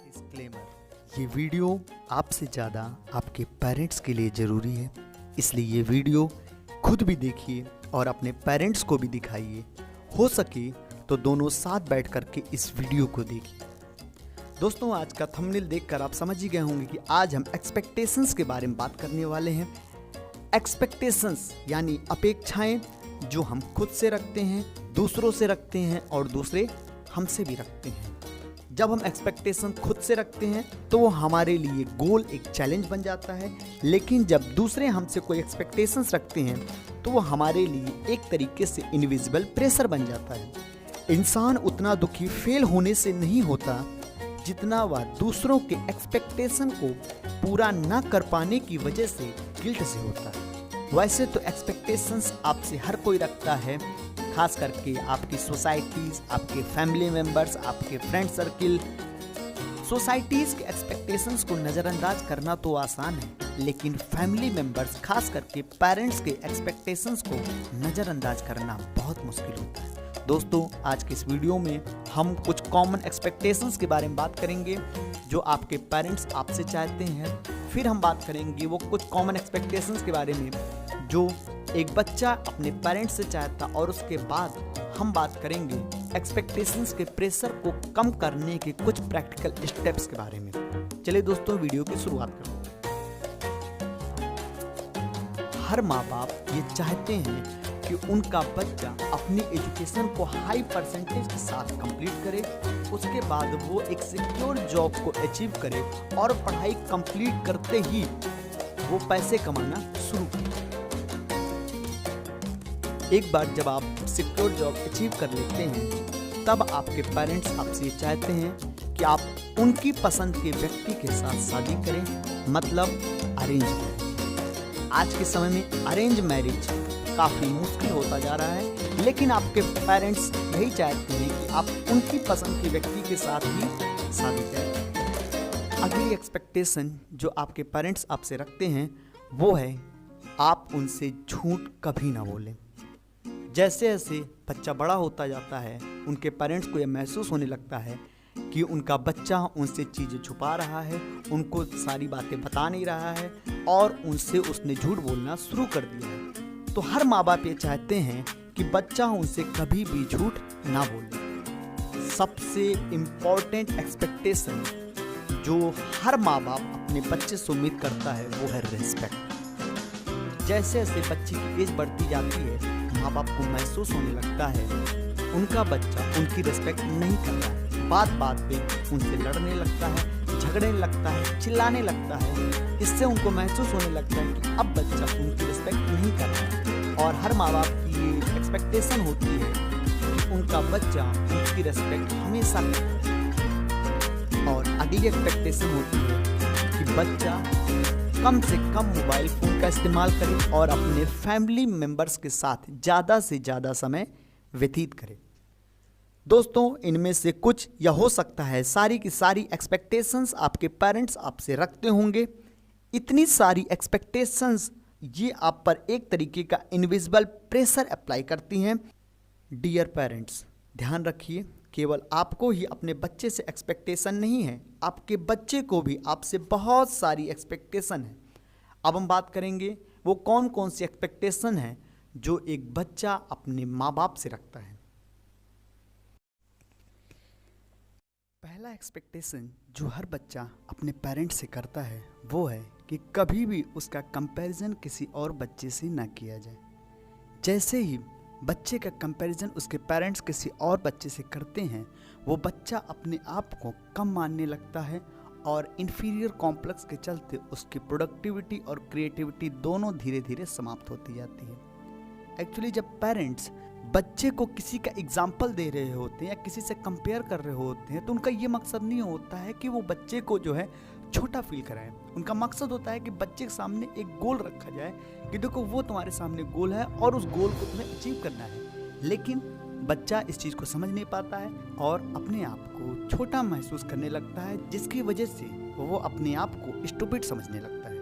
Disclaimer, ये video आपसे ज़्यादा आपके पेरेंट्स के लिए ज़रूरी है, इसलिए ये वीडियो खुद भी देखिए और अपने पेरेंट्स को भी दिखाइए। हो सके तो दोनों साथ बैठ कर के इस वीडियो को देखिए। दोस्तों, आज का थंबनेल देखकर आप समझ ही गए होंगे कि आज हम एक्सपेक्टेशंस के बारे में बात करने वाले हैं। एक्सपेक्टेशंस यानी अपेक्षाएं जो हम खुद से रखते हैं, दूसरों से रखते हैं और दूसरे हमसे भी रखते हैं। जब हम एक्सपेक्टेशन खुद से रखते हैं तो वो हमारे लिए गोल एक चैलेंज बन जाता है, लेकिन जब दूसरे हमसे कोई एक्सपेक्टेशंस रखते हैं तो वो हमारे लिए एक तरीके से इनविजिबल प्रेशर बन जाता है। इंसान उतना दुखी फेल होने से नहीं होता जितना वह दूसरों के एक्सपेक्टेशन को पूरा ना कर पाने की वजह से गिल्ट से होता है। वैसे तो एक्सपेक्टेशंस आपसे हर कोई रखता है, खास करके आपकी सोसाइटीज़, आपके फैमिली मेम्बर्स, आपके फ्रेंड सर्किल। सोसाइटीज़ के एक्सपेक्टेशंस को नज़रअंदाज करना तो आसान है, लेकिन फैमिली मेम्बर्स, खास करके पेरेंट्स के एक्सपेक्टेशंस को नज़रअंदाज करना बहुत मुश्किल होता है। दोस्तों, आज के इस वीडियो में हम कुछ कॉमन एक्सपेक्टेशंस के बारे में बात करेंगे जो आपके पेरेंट्स आपसे चाहते हैं। फिर हम बात करेंगे वो कुछ कॉमन एक्सपेक्टेशंस के बारे में जो एक बच्चा अपने पेरेंट्स से चाहता, और उसके बाद हम बात करेंगे एक्सपेक्टेशंस के प्रेशर को कम करने के कुछ प्रैक्टिकल स्टेप्स के बारे में। चलिए दोस्तों, वीडियो की शुरुआत करते हैं। हर माँ बाप ये चाहते हैं कि उनका बच्चा अपनी एजुकेशन को हाई परसेंटेज के साथ कंप्लीट करे, उसके बाद वो एक सिक्योर जॉब को अचीव करे और पढ़ाई कंप्लीट करते ही वो पैसे कमाना शुरू करे। एक बार जब आप सिक्योर जॉब अचीव कर लेते हैं तब आपके पेरेंट्स आपसे ये चाहते हैं कि आप उनकी पसंद के व्यक्ति के साथ शादी करें, मतलब अरेंज मैरिज। आज के समय में अरेंज मैरिज काफ़ी मुश्किल होता जा रहा है, लेकिन आपके पेरेंट्स यही चाहते हैं कि आप उनकी पसंद के व्यक्ति के साथ ही शादी करें। अगली एक्सपेक्टेशन जो आपके पेरेंट्स आपसे रखते हैं वो है आप उनसे झूठ कभी ना बोलें। जैसे जैसे बच्चा बड़ा होता जाता है, उनके पेरेंट्स को यह महसूस होने लगता है कि उनका बच्चा उनसे चीज़ें छुपा रहा है, उनको सारी बातें बता नहीं रहा है और उनसे उसने झूठ बोलना शुरू कर दिया है। तो हर माँ बाप ये चाहते हैं कि बच्चा उनसे कभी भी झूठ ना बोले। सबसे इम्पॉर्टेंट एक्सपेक्टेशन जो हर माँ बाप अपने बच्चे से उम्मीद करता है वो है रिस्पेक्ट। जैसे जैसे बच्चे की एज बढ़ती जाती है, माँ बाप को महसूस होने लगता है उनका बच्चा उनकी रिस्पेक्ट नहीं कर रहा है। बात बात पे उनसे लड़ने लगता है, झगड़ने लगता है, चिल्लाने लगता है। इससे उनको महसूस होने लगता है कि अब बच्चा उनकी रिस्पेक्ट नहीं कर रहा है, और हर माँ बाप की ये एक्सपेक्टेशन होती है कि उनका बच्चा उनकी रिस्पेक्ट हमेशा करे। और अगली एक्सपेक्टेशन होती है कि बच्चा कम से कम मोबाइल फ़ोन का इस्तेमाल करे और अपने फैमिली मेम्बर्स के साथ ज़्यादा से ज़्यादा समय व्यतीत करे। दोस्तों, इनमें से कुछ या हो सकता है सारी की सारी एक्सपेक्टेशंस आपके पेरेंट्स आपसे रखते होंगे। इतनी सारी एक्सपेक्टेशंस ये आप पर एक तरीके का इनविजिबल प्रेशर अप्लाई करती हैं। डियर पेरेंट्स, ध्यान रखिए, केवल आपको ही अपने बच्चे से एक्सपेक्टेशन नहीं है, आपके बच्चे को भी आपसे बहुत सारी एक्सपेक्टेशन है। अब हम बात करेंगे वो कौन कौन सी एक्सपेक्टेशन है जो एक बच्चा अपने माँ बाप से रखता है। पहला एक्सपेक्टेशन जो हर बच्चा अपने पेरेंट्स से करता है वो है कि कभी भी उसका कंपैरिजन किसी और बच्चे से ना किया जाए। जैसे ही बच्चे का कंपैरिजन उसके पेरेंट्स किसी और बच्चे से करते हैं, वो बच्चा अपने आप को कम मानने लगता है और इन्फीरियर कॉम्प्लेक्स के चलते उसकी प्रोडक्टिविटी और क्रिएटिविटी दोनों धीरे धीरे समाप्त होती जाती है। एक्चुअली जब पेरेंट्स बच्चे को किसी का एग्जाम्पल दे रहे होते हैं या किसी से कंपेयर कर रहे होते हैं तो उनका ये मकसद नहीं होता है कि वो बच्चे को जो है छोटा फील कराएं। उनका मकसद होता है कि बच्चे के सामने एक गोल रखा जाए कि देखो वो तुम्हारे सामने गोल है और उस गोल को तुम्हें अचीव करना है। लेकिन बच्चा इस चीज़ को समझ नहीं पाता है और अपने आप को छोटा महसूस करने लगता है, जिसकी वजह से वो अपने आप को स्टूपिड समझने लगता है।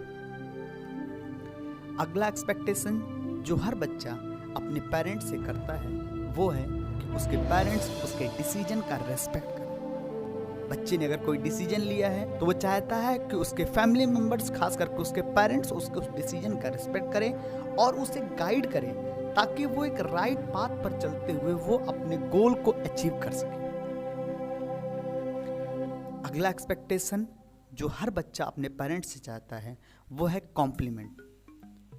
अगला एक्सपेक्टेशन जो हर बच्चा अपने पेरेंट्स से करता है वो है कि उसके पेरेंट्स उसके डिसीजन का रेस्पेक्ट करें। बच्चे ने अगर कोई डिसीजन लिया है तो वो चाहता है कि उसके फैमिली मेंबर्स, खास करके उसके पेरेंट्स, उसके उस डिसीजन का रिस्पेक्ट करें और उसे गाइड करें ताकि वो एक राइट पाथ पर चलते हुए वो अपने गोल को अचीव कर सके। अगला एक्सपेक्टेशन जो हर बच्चा अपने पेरेंट्स से चाहता है वो है कॉम्प्लीमेंट।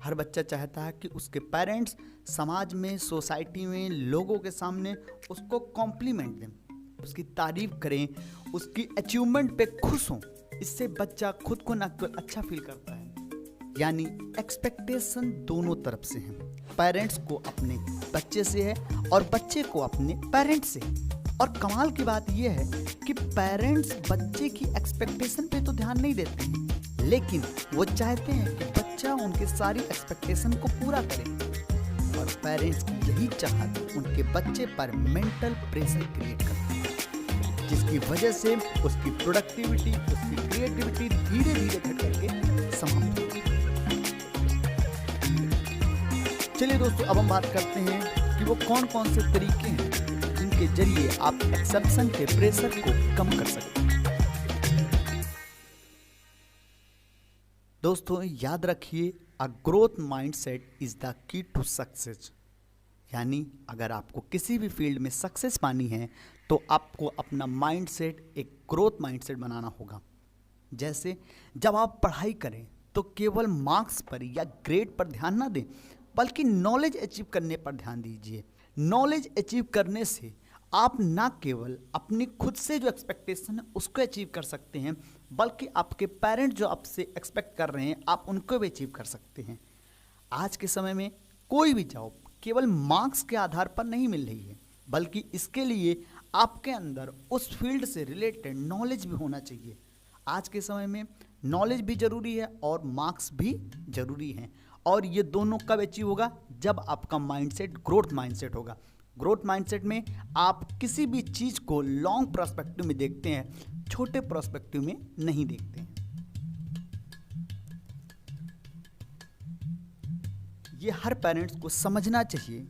हर बच्चा चाहता है कि उसके पेरेंट्स समाज में, सोसाइटी में, लोगों के सामने उसको कॉम्प्लीमेंट दें, उसकी तारीफ करें, उसकी अचीवमेंट पे खुश हों। इससे बच्चा खुद को ना केवल अच्छा फील करता है। यानी एक्सपेक्टेशन दोनों तरफ से है, पेरेंट्स को अपने बच्चे से है और बच्चे को अपने पेरेंट्स से। और कमाल की बात यह है कि पेरेंट्स बच्चे की एक्सपेक्टेशन पे तो ध्यान नहीं देते हैं, लेकिन वो चाहते हैं कि बच्चा उनके सारी एक्सपेक्टेशन को पूरा करे। और पेरेंट्स की यही चाहत उनके बच्चे पर मेंटल प्रेशर क्रिएट करती है, जिसकी वजह से उसकी प्रोडक्टिविटी, उसकी क्रिएटिविटी धीरे धीरे घट करके समाप्त होती है। चलिए दोस्तों, अब हम बात करते हैं कि वो कौन कौन से तरीके हैं जिनके जरिए आप एक्सेप्शन के प्रेशर को कम कर सकते हैं। दोस्तों याद रखिए, a growth mindset is the key to success. यानी अगर आपको किसी भी फील्ड में सक्सेस पानी है तो आपको अपना माइंडसेट एक ग्रोथ माइंडसेट बनाना होगा। जैसे जब आप पढ़ाई करें तो केवल मार्क्स पर या ग्रेड पर ध्यान ना दें, बल्कि नॉलेज अचीव करने पर ध्यान दीजिए। नॉलेज अचीव करने से आप ना केवल अपनी खुद से जो एक्सपेक्टेशन है उसको अचीव कर सकते हैं, बल्कि आपके पेरेंट्स जो आपसे एक्सपेक्ट कर रहे हैं आप उनको भी अचीव कर सकते हैं। आज के समय में कोई भी जॉब केवल मार्क्स के आधार पर नहीं मिल रही है, बल्कि इसके लिए आपके अंदर उस फील्ड से रिलेटेड नॉलेज भी होना चाहिए। आज के समय में नॉलेज भी ज़रूरी है और मार्क्स भी ज़रूरी हैं, और ये दोनों कब अचीव होगा? जब आपका माइंडसेट ग्रोथ माइंडसेट होगा। ग्रोथ माइंडसेट में आप किसी भी चीज़ को लॉन्ग पर्सपेक्टिव में देखते हैं, छोटे पर्सपेक्टिव में नहीं देखते हैं। ये हर पेरेंट्स को समझना चाहिए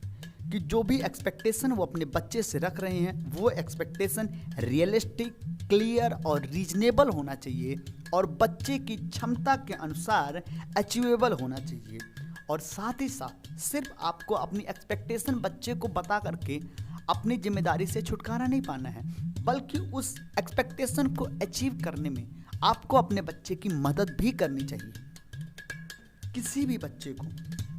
कि जो भी एक्सपेक्टेशन वो अपने बच्चे से रख रहे हैं वो एक्सपेक्टेशन रियलिस्टिक, क्लियर और रीजनेबल होना चाहिए और बच्चे की क्षमता के अनुसार अचीवेबल होना चाहिए। और साथ ही साथ सिर्फ आपको अपनी एक्सपेक्टेशन बच्चे को बता करके अपनी जिम्मेदारी से छुटकारा नहीं पाना है, बल्कि उस एक्सपेक्टेशन को अचीव करने में आपको अपने बच्चे की मदद भी करनी चाहिए। किसी भी बच्चे को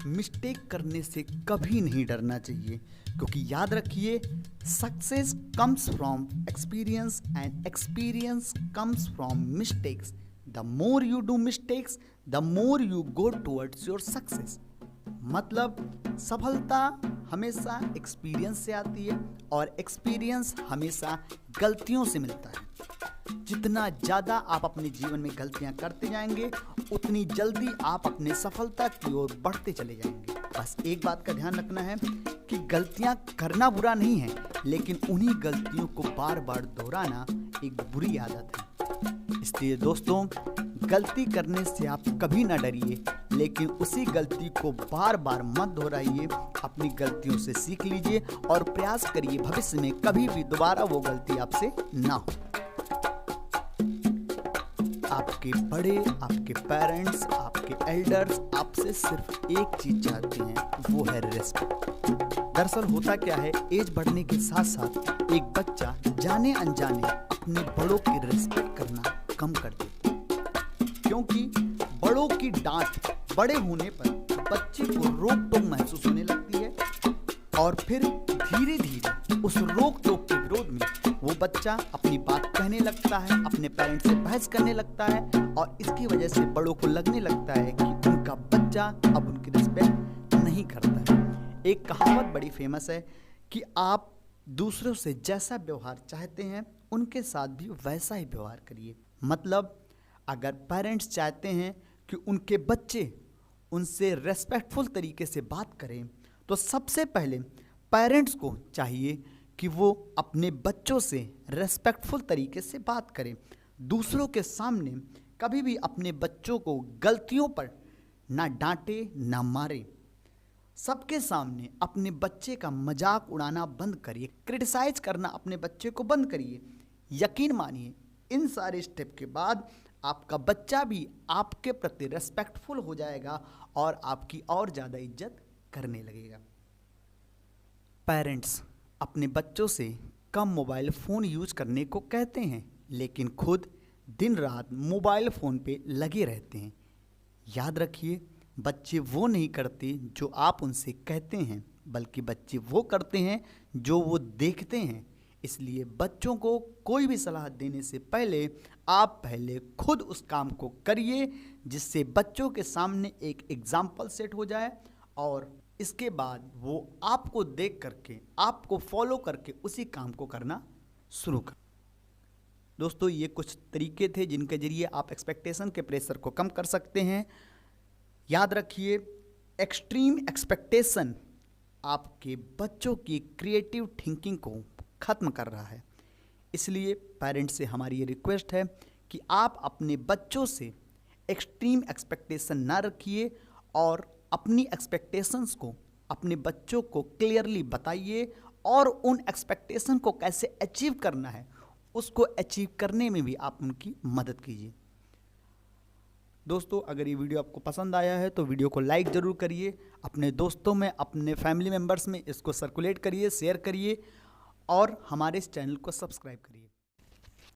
मिस्टेक करने से कभी नहीं डरना चाहिए, क्योंकि याद रखिए, success comes from experience and experience comes from mistakes. The more you do mistakes the more you go towards your success. मतलब सफलता हमेशा एक्सपीरियंस से आती है और एक्सपीरियंस हमेशा गलतियों से मिलता है। जितना ज़्यादा आप अपने जीवन में गलतियां करते जाएंगे उतनी जल्दी आप अपने सफलता की ओर बढ़ते चले जाएंगे। बस एक बात का ध्यान रखना है कि गलतियां करना बुरा नहीं है, लेकिन उन्हीं गलतियों को बार बार दोहराना एक बुरी आदत है। इसलिए दोस्तों, गलती करने से आप कभी ना डरिए, लेकिन उसी गलती को बार बार मत दोहराइए। अपनी गलतियों से सीख लीजिए और प्रयास करिए भविष्य में कभी भी दोबारा वो गलती आपसे ना हो। आपके बड़े, आपके पेरेंट्स, आपके एल्डर्स आपसे सिर्फ एक चीज चाहते हैं, वो है रिस्पेक्ट। दरअसल होता क्या है, एज बढ़ने के साथ साथ एक बच्चा जाने अनजाने अपने बड़ों की रिस्पेक्ट करना कम कर देता है, क्योंकि बड़ों की डांट बड़े होने पर बच्चे को रोक टोक महसूस होने लगती है और फिर धीरे धीरे उस रोक टोक के विरोध में वो बच्चा अपनी बात कहने लगता है, अपने पेरेंट्स से बहस करने लगता है, और इसकी वजह से बड़ों को लगने लगता है कि उनका बच्चा अब उनकी रिस्पेक्ट नहीं करता है। एक कहावत बड़ी फेमस है कि आप दूसरों से जैसा व्यवहार चाहते हैं उनके साथ भी वैसा ही व्यवहार करिए। मतलब अगर पेरेंट्स चाहते हैं कि उनके बच्चे उनसे रेस्पेक्टफुल तरीके से बात करें, तो सबसे पहले पेरेंट्स को चाहिए कि वो अपने बच्चों से रेस्पेक्टफुल तरीके से बात करें। दूसरों के सामने कभी भी अपने बच्चों को गलतियों पर ना डांटे ना मारे। सबके सामने अपने बच्चे का मजाक उड़ाना बंद करिए, क्रिटिसाइज करना अपने बच्चे को बंद करिए। यकीन मानिए, इन सारे स्टेप के बाद आपका बच्चा भी आपके प्रति रेस्पेक्टफुल हो जाएगा और आपकी और ज़्यादा इज्जत करने लगेगा। पेरेंट्स अपने बच्चों से कम मोबाइल फ़ोन यूज करने को कहते हैं, लेकिन खुद दिन रात मोबाइल फ़ोन पे लगे रहते हैं। याद रखिए, बच्चे वो नहीं करते जो आप उनसे कहते हैं, बल्कि बच्चे वो करते हैं जो वो देखते हैं। इसलिए बच्चों को कोई भी सलाह देने से पहले आप पहले खुद उस काम को करिए, जिससे बच्चों के सामने एक एग्जाम्पल सेट हो जाए और इसके बाद वो आपको देख करके, आपको फॉलो करके उसी काम को करना शुरू कर। दोस्तों, ये कुछ तरीके थे जिनके जरिए आप एक्सपेक्टेशन के प्रेशर को कम कर सकते हैं। याद रखिए, एक्सट्रीम एक्सपेक्टेशन आपके बच्चों की क्रिएटिव थिंकिंग को ख़त्म कर रहा है। इसलिए पेरेंट्स से हमारी ये रिक्वेस्ट है कि आप अपने बच्चों से एक्सट्रीम एक्सपेक्टेशन ना रखिए और अपनी एक्सपेक्टेशंस को अपने बच्चों को क्लियरली बताइए और उन एक्सपेक्टेशन को कैसे अचीव करना है उसको अचीव करने में भी आप उनकी मदद कीजिए। दोस्तों, अगर ये वीडियो आपको पसंद आया है तो वीडियो को लाइक ज़रूर करिए, अपने दोस्तों में, अपने फैमिली मेम्बर्स में इसको सर्कुलेट करिए, शेयर करिए और हमारे इस चैनल को सब्सक्राइब करिए।